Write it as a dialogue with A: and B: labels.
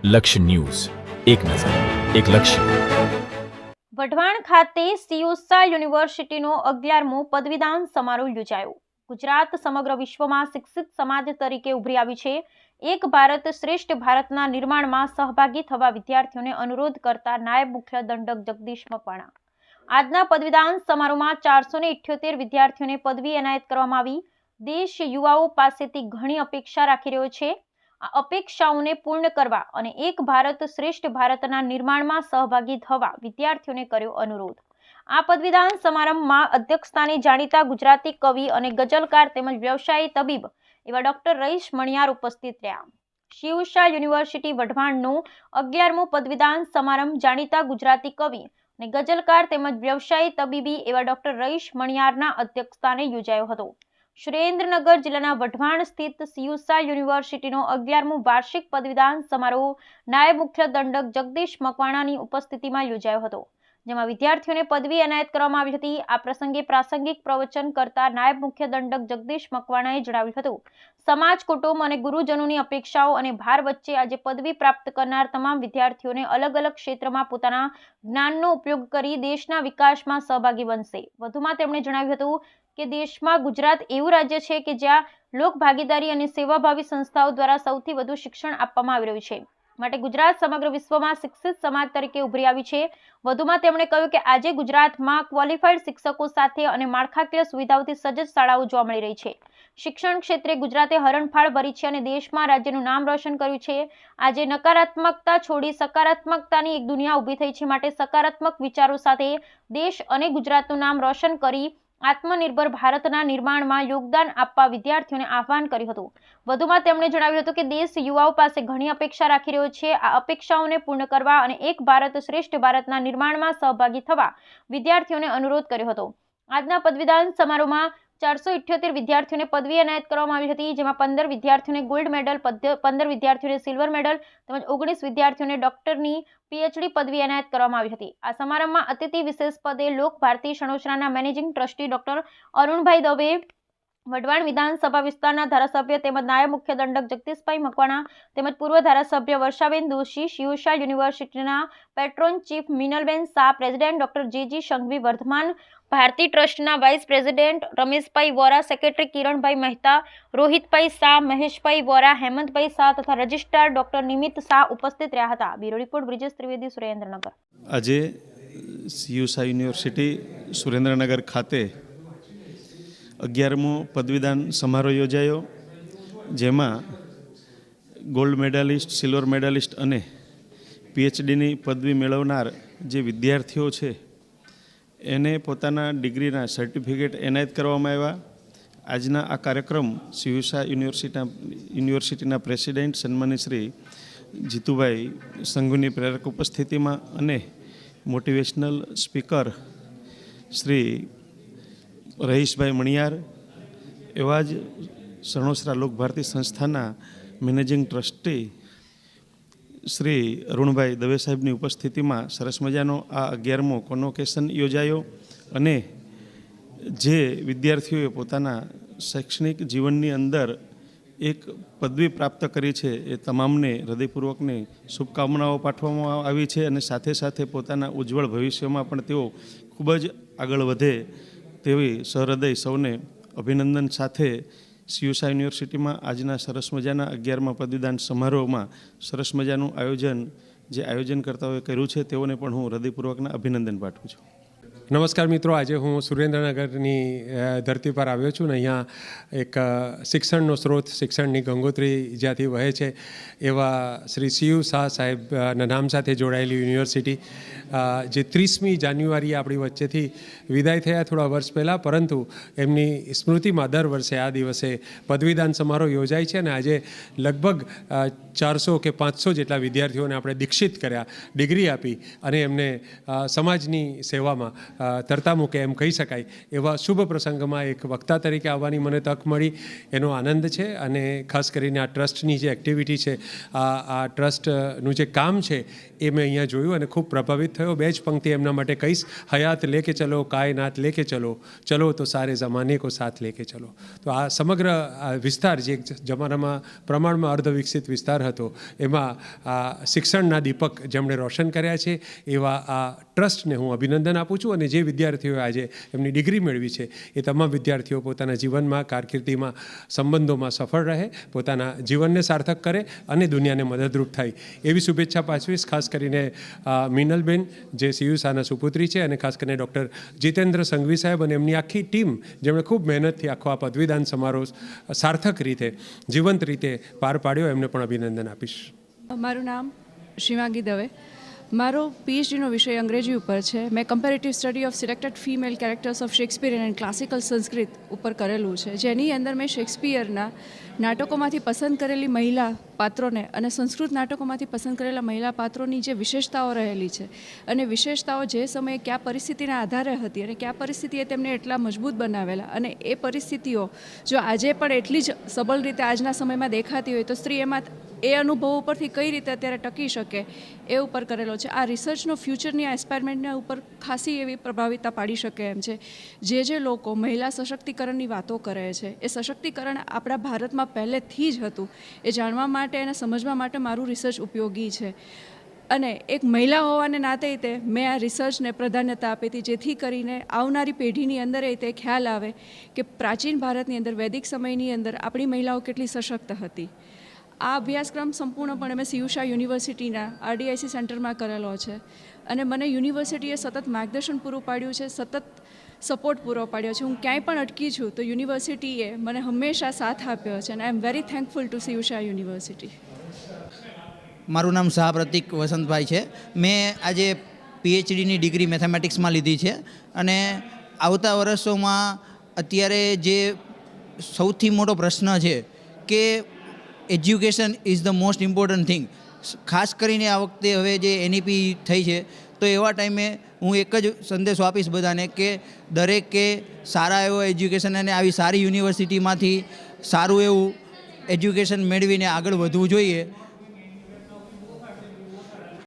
A: લક્ષ્ય ન્યૂઝ, એક નજર, એક લક્ષ્ય.
B: વઢવાણ ખાતે સીયુસા યુનિવર્સિટીનો 11મો પદવીદાન સમારોહ યોજાયો. ગુજરાત સમગ્ર વિશ્વમાં શિક્ષિત સમાજ તરીકે ઉભરી આવી છે. એક ભારત શ્રેષ્ઠ ભારતના નિર્માણમાં સહભાગી થવા વિદ્યાર્થીઓને અનુરોધ કરતા નાયબ મુખ્ય દંડક જગદીશ મકવાણા. આજના પદવીદાન સમારોહમાં 478 વિદ્યાર્થીઓને પદવી એનાયત કરવામાં આવી. દેશ યુવાઓ પાસેથી ઘણી અપેક્ષા રાખી રહ્યો છે. આ અપેક્ષાઓને પૂર્ણ કરવા અને એક ભારત શ્રેષ્ઠ ભારતના નિર્માણમાં સહભાગી થવા વિદ્યાર્થીઓને કર્યો અનુરોધ. આ પદવીદાન સમારંભમાં અધ્યક્ષસ્થાને જાણીતા ગુજરાતી કવિ અને ગઝલકાર તેમજ વ્યવસાયી તબીબ એવા ડોક્ટર રઈશ મણિયાર ઉપસ્થિત રહ્યા. સીયુસા યુનિવર્સિટી વઢવાણનો 11મો પદવીદાન સમારંભ જાણીતા ગુજરાતી કવિ અને ગઝલકાર તેમજ વ્યવસાયી તબીબી એવા ડોક્ટર રઈશ મણિયારના અધ્યક્ષસ્થાને યોજાયો હતો. સુરેન્દ્રનગર જિલ્લાના વઢવાણ સ્થિત સીયુસા યુનિવર્સિટીનો 11મો વાર્ષિક પદવીદાન સમારોહ નાયબ મુખ્ય દંડક જગદીશ મકવાણાની ઉપસ્થિતિમાં યોજાયો હતો, જેમાં વિદ્યાર્થીઓને પદવી એનાયત કરવામાં આવી હતી. આ પ્રસંગે પ્રાસંગિક પ્રવચન કરતા નાયબ મુખ્ય દંડક જગદીશ મકવાણાએ જણાવ્યું હતું, સમાજ, કુટુંબ અને ગુરુજનોની અપેક્ષાઓ અને ભાર વચ્ચે આજે પદવી પ્રાપ્ત કરનાર તમામ વિદ્યાર્થીઓને અલગ અલગ ક્ષેત્રમાં પોતાના જ્ઞાનનો ઉપયોગ કરી દેશના વિકાસમાં સહભાગી બનશે. વધુમાં તેમણે જણાવ્યું હતું કે દેશમાં ગુજરાત એવું રાજ્ય છે કે જ્યાં લોક ભાગીદારી અને સેવાભાવી સંસ્થાઓ દ્વારા સૌથી વધુ શિક્ષણ આપવામાં આવી રહ્યું છે. માટે ગુજરાત સમગ્ર વિશ્વમાં શિક્ષિત સમાજ તરીકે ઉભરી આવી છે. વધુમાં તેમણે કહ્યું કે આજે ગુજરાતમાં ક્વોલિફાઈડ શિક્ષકો સાથે અને માળખાકીય સુવિધાઓથી સજ્જ શાળાઓ જોવા મળી રહી છે. શિક્ષણ ક્ષેત્રે ગુજરાતે હરણફાળ ભરી છે અને દેશમાં રાજ્યનું નામ રોશન કર્યું છે. આજે નકારાત્મકતા છોડી સકારાત્મકતાની એક દુનિયા ઊભી થઈ છે. માટે સકારાત્મક વિચારો સાથે દેશ અને ગુજરાતનું નામ રોશન કરી આત્મનિર્ભર ભારતના નિર્માણમાં યોગદાન આપવા વિદ્યાર્થીઓને આહ્વાન કર્યું હતું. વધુમાં તેમણે જણાવ્યું હતું કે દેશ યુવાઓ પાસે ઘણી અપેક્ષા રાખી રહ્યો છે. આ અપેક્ષાઓને પૂર્ણ કરવા અને એક ભારત શ્રેષ્ઠ ભારતના નિર્માણમાં સહભાગી થવા વિદ્યાર્થીઓને અનુરોધ કર્યો હતો. આજના પદવીદાન સમારોહમાં 478 વિદ્યાર્થીઓને પદવી એનાયત કરવામાં આવી હતી, જેમાં 15 વિદ્યાર્થીઓને ગોલ્ડ મેડલ, 15 વિદ્યાર્થીઓને સિલ્વર મેડલ તેમજ 19 વિદ્યાર્થીઓને ડોક્ટરની પીએચડી પદવી એનાયત કરવામાં આવી હતી. આ સમારંભમાં અતિથિ વિશેષ પદે લોક ભારતી સણોસરાના managing trustee doctor Arunbhai Dave, Wadhwan વિધાનસભા વિસ્તારના ધારાસભ્ય તેમજ નાયબ મુખ્ય દંડક જગદીશભાઈ મકવાણા તેમજ પૂર્વ ધારાસભ્ય વર્ષાબેન દોશી, સીયુસા યુનિવર્સિટીના patron chief Minalben Shah, president doctor J Sanghvi, Vardhman Bharati ટ્રસ્ટના vice president Rameshbhai Vora, secretary Kiranbhai Mehta, Rohitbhai Shah, Maheshbhai Vora, Hemantbhai Shah તથા રજિસ્ટ્રાર ડોક્ટર નિમિત શાહ ઉપસ્થિત રહ્યા હતા. Bureau report Brijesh Trivedi, Surendranagar.
C: આજે સીયુસા યુનિવર્સિટી સુરેન્દ્રનગર ખાતે 11મો પદવીદાન સમારોહ યોજાયો, જેમાં ગોલ્ડ મેડાલિસ્ટ, સિલ્વર મેડાલિસ્ટ અને પીએચડીની પદવી મેળવનાર જે વિદ્યાર્થીઓ છે એને પોતાના ડિગ્રીના સર્ટિફિકેટ એનાયત કરવામાં આવ્યા. આજના આ કાર્યક્રમ સીયુસા યુનિવર્સિટીના પ્રેસિડેન્ટ સન્માનિત શ્રી જીતુભાઈ સંઘુની પ્રેરક ઉપસ્થિતિમાં અને મોટિવેશનલ સ્પીકર શ્રી રઈશભાઈ મણિયાર, એવા જ સણોસરા લોકભારતી સંસ્થાના મેનેજિંગ ટ્રસ્ટી શ્રી અરુણભાઈ દવે સાહેબની ઉપસ્થિતિમાં સરસ મજાનો આ 11મો કોન્વોકેશન યોજાયો અને જે વિદ્યાર્થીઓએ પોતાના શૈક્ષણિક જીવનની અંદર એક પદવી પ્રાપ્ત કરી છે એ તમામને હૃદયપૂર્વકની શુભકામનાઓ પાઠવવામાં આવી છે અને સાથે સાથે પોતાના ઉજ્જવળ ભવિષ્યમાં પણ તેઓ ખૂબ જ આગળ વધે તેવી સહૃદય સૌને અભિનંદન સાથે સીયુસા યુનિવર્સિટીમાં આજના સરસ મજાના 11મા પદવીદાન સમારોહમાં સરસ મજાનું આયોજન કરતાઓએ કર્યું છે, તેઓને પણ હું હૃદયપૂર્વકના અભિનંદન પાઠવું છું.
D: નમસ્કાર મિત્રો, આજે હું સુરેન્દ્રનગરની ધરતી પર આવ્યો છું ને અહીંયા એક શિક્ષણનો સ્ત્રોત, શિક્ષણની ગંગોત્રી જ્યાંથી વહે છે એવા શ્રી સીયુસા સાહેબના નામ સાથે જોડાયેલી યુનિવર્સિટી જે 30મી જાન્યુઆરીએ આપણી વચ્ચેથી વિદાય થયા થોડા વર્ષ પહેલાં, પરંતુ એમની સ્મૃતિમાં દર વર્ષે આ દિવસે પદવીદાન સમારોહ યોજાય છે અને આજે લગભગ 400 કે 500 જેટલા વિદ્યાર્થીઓને આપણે દીક્ષિત કર્યા, ડિગ્રી આપી અને એમને સમાજની સેવામાં તરતા મૂકે એમ કહી શકાય એવા શુભ પ્રસંગમાં એક વક્તા તરીકે આવવાની મને તક મળી એનો આનંદ છે. અને ખાસ કરીને આ ટ્રસ્ટની જે એક્ટિવિટી છે, આ ટ્રસ્ટનું જે કામ છે એ મેં અહીંયા જોયું અને ખૂબ પ્રભાવિત થયો. 2 જ પંક્તિ એમના માટે કહીશ: હયાત લેકે ચલો, કાયનાત લેકે ચલો, ચલો તો સારે જમાને કો સાથ લેકે ચલો. તો આ સમગ્ર વિસ્તાર જે એક જમાનામાં પ્રમાણમાં અર્ધવિકસિત વિસ્તાર હતો, એમાં આ શિક્ષણના દીપક જેમણે રોશન કર્યા છે એવા આ ટ્રસ્ટને હું અભિનંદન આપું છું. અને જે વિદ્યાર્થીઓએ આજે એમની ડિગ્રી મેળવી છે એ તમામ વિદ્યાર્થીઓ પોતાના જીવનમાં, કારકિર્દીમાં, સંબંધોમાં સફળ રહે, પોતાના જીવનને સાર્થક કરે અને દુનિયાને મદદરૂપ થાય એવી શુભેચ્છા પાછવીશ. ખાસ કરીને મીનલબેન જે સીયુસાના સુપુત્રી છે, અને ખાસ કરીને ડૉક્ટર જીતેન્દ્ર સંઘવી સાહેબ અને એમની આખી ટીમ જેમણે ખૂબ મહેનતથી આખો આ પદવીદાન સમારોહ સાર્થક રીતે, જીવંત રીતે પાર પાડ્યો, એમને પણ અભિનંદન આપીશ.
E: મારું નામ શિવાંગી દવે. મારો પીએચડીનો વિષય અંગ્રેજી ઉપર છે. મેં comparative study of selected female characters of Shakespeare and classical Sanskrit ઉપર કરેલું છે, જેની અંદર મેં શેક્સપિયરના નાટકોમાંથી પસંદ કરેલી મહિલા પાત્રોને અને સંસ્કૃત નાટકોમાંથી પસંદ કરેલા મહિલા પાત્રોની જે વિશેષતાઓ રહેલી છે અને વિશેષતાઓ જે સમયે કયા પરિસ્થિતિના આધારે હતી અને કયા પરિસ્થિતિએ તેમને એટલા મજબૂત બનાવેલા, અને એ પરિસ્થિતિઓ જો આજે પણ એટલી જ સબળ રીતે આજના સમયમાં દેખાતી હોય તો સ્ત્રી એમાં એ અનુભવો ઉપરથી કઈ રીતે અત્યારે ટકી શકે એ ઉપર કરેલો છે. આ રિસર્ચનો ફ્યુચરની આ એક્સપેરિમેન્ટના ઉપર ખાસી એવી પ્રભાવિતતા પાડી શકે એમ છે. જે લોકો મહિલા સશક્તિકરણની વાતો કરે છે, એ સશક્તિકરણ આપણા ભારતમાં પહેલેથી જ હતું એ જાણવા માટે અને સમજવા માટે મારું રિસર્ચ ઉપયોગી છે. અને એક મહિલા હોવાને નાતે તે મેં આ રિસર્ચને પ્રાધાન્યતા આપી હતી, જેથી કરીને આવનારી પેઢીની અંદર એ તે ખ્યાલ આવે કે પ્રાચીન ભારતની અંદર, વૈદિક સમયની અંદર આપણી મહિલાઓ કેટલી સશક્ત હતી. આ અભ્યાસક્રમ સંપૂર્ણપણે મેં સીયુષા યુનિવર્સિટીના RDIC સેન્ટરમાં કરેલો છે. અને મને યુનિવર્સિટીએ સતત માર્ગદર્શન પૂરું પાડ્યું છે, સતત સપોર્ટ પૂરો પાડ્યો છે. હું ક્યાંય પણ અટકી છું તો યુનિવર્સિટીએ મને હંમેશા સાથ આપ્યો છે, અને I am very thankful to CU Shah university.
F: મારું નામ શાહ પ્રતિક વસંતભાઈ છે. મેં આજે પીએચડીની ડિગ્રી મેથેમેટિક્સમાં લીધી છે. અને આવતા વર્ષોમાં અત્યારે જે સૌથી મોટો પ્રશ્ન છે કે education is the most important thing. ખાસ કરીને આ વખતે હવે જે NEP થઈ છે તો એવા ટાઈમે હું એક જ સંદેશો આપીશ બધાને કે દરેકે સારા એવો એજ્યુકેશન અને આવી સારી યુનિવર્સિટીમાંથી સારું એવું એજ્યુકેશન મેળવીને આગળ વધવું જોઈએ.